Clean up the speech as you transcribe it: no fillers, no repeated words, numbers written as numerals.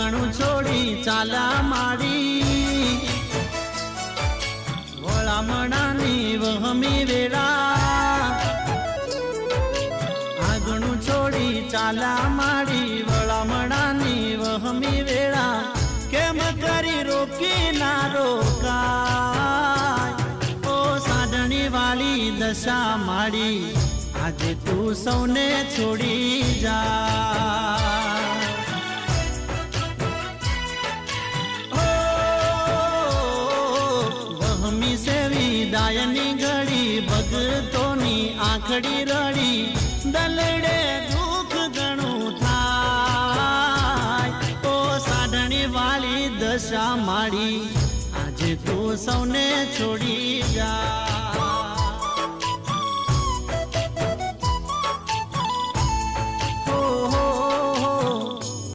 ઠેકાણું છોડી ચાલા માડી વળામણાની વહમી વેળા આગણું છોડી ચાલા માડી વળામણાની વહમી વેળા કેમ કરી રોકી ના રોકાય ઓ સાધણી વાળી દશા માડી આજે તું સૌને છોડી જા વહમી સેવી દાયની ઘડી ભગતોની આંખડી રડી દલડે દુઃખ ઘણું થાય ઓ સાધણી વાળી દશા માડી આજે તું સૌને છોડી જા